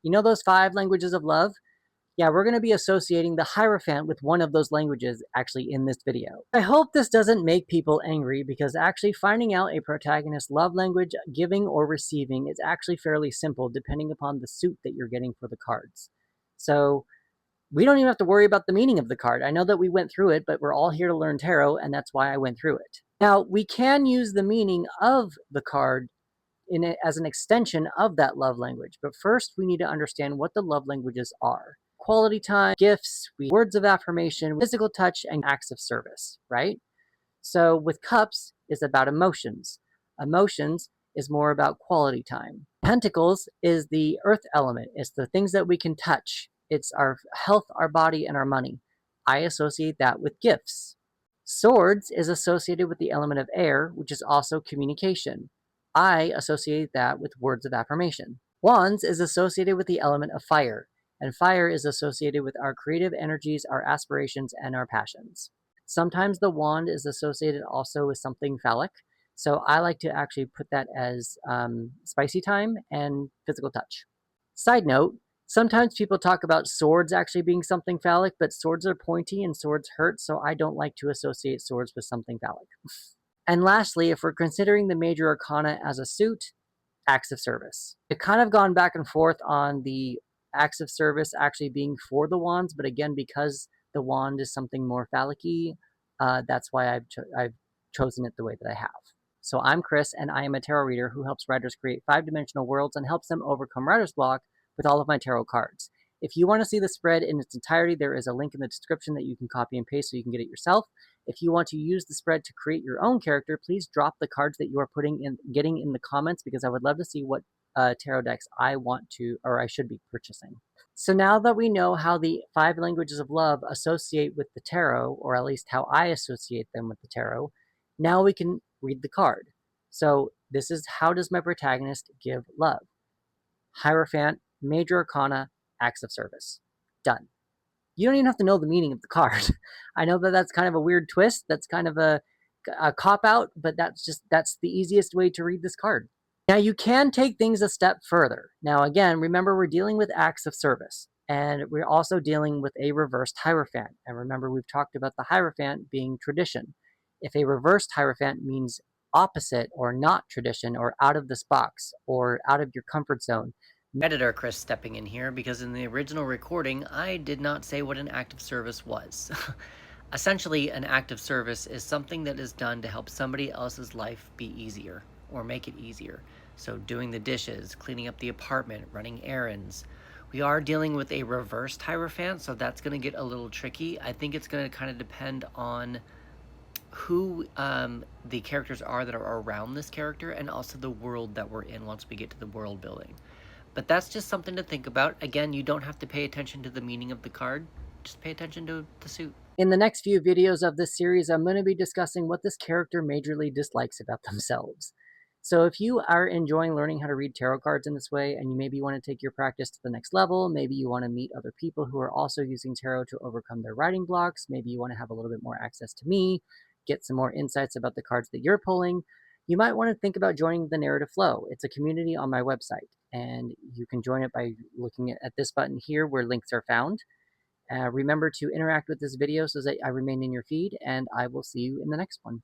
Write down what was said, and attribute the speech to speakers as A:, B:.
A: You know those 5 languages of love? Yeah, we're going to be associating the Hierophant with one of those languages actually in this video. I hope this doesn't make people angry because actually finding out a protagonist's love language, giving or receiving, is actually fairly simple depending upon the suit that you're getting for the cards. So we don't even have to worry about the meaning of the card. I know that we went through it, but we're all here to learn tarot, and that's why I went through it. Now, we can use the meaning of the card in it as an extension of that love language. But first, we need to understand what the love languages are. Quality time, gifts, words of affirmation, physical touch, and acts of service, right? So with cups is about emotions. Emotions is more about quality time. Pentacles is the earth element. It's the things that we can touch. It's our health, our body, and our money. I associate that with gifts. Swords is associated with the element of air, which is also communication. I associate that with words of affirmation. Wands is associated with the element of fire, and fire is associated with our creative energies, our aspirations, and our passions. Sometimes the wand is associated also with something phallic, so I like to actually put that as spicy time and physical touch. Side note, sometimes people talk about swords actually being something phallic, but swords are pointy and swords hurt, so I don't like to associate swords with something phallic. And lastly, if we're considering the major arcana as a suit, acts of service. I've kind of gone back and forth on the acts of service actually being for the wands, but again, because the wand is something more phallic-y, that's why I've chosen it the way that I have. So I'm Chris, and I am a tarot reader who helps writers create 5-dimensional worlds and helps them overcome writer's block with all of my tarot cards. If you want to see the spread in its entirety, there is a link in the description that you can copy and paste so you can get it yourself. If you want to use the spread to create your own character, please drop the cards that you are getting in the comments, because I would love to see what tarot decks I want to, or I should be purchasing. So now that we know how the 5 languages of love associate with the tarot, or at least how I associate them with the tarot, now we can read the card. So this is, how does my protagonist give love? Hierophant, major arcana, acts of service. Done. You don't even have to know the meaning of the card. I know that that's kind of a weird twist. That's kind of a cop-out, but that's the easiest way to read this card. Now, you can take things a step further. Now, again, remember, we're dealing with acts of service, and we're also dealing with a reversed Hierophant. And remember, we've talked about the Hierophant being tradition. If a reversed Hierophant means opposite or not tradition or out of this box or out of your comfort zone.
B: Editor Chris stepping in here because in the original recording I did not say what an act of service was. Essentially, an act of service is something that is done to help somebody else's life be easier or make it easier. So doing the dishes, cleaning up the apartment, running errands. We are dealing with a reversed Hierophant, so that's going to get a little tricky. I think it's going to kind of depend on who the characters are that are around this character, and also the world that we're in once we get to the world building. But that's just something to think about. Again, you don't have to pay attention to the meaning of the card. Just pay attention to the suit.
A: In the next few videos of this series, I'm going to be discussing what this character majorly dislikes about themselves. So if you are enjoying learning how to read tarot cards in this way, and you maybe want to take your practice to the next level, maybe you want to meet other people who are also using tarot to overcome their writing blocks, maybe you want to have a little bit more access to me, get some more insights about the cards that you're pulling, you might want to think about joining the Narrative Flow. It's a community on my website, and you can join it by looking at this button here where links are found. Remember to interact with this video so that I remain in your feed, and I will see you in the next one.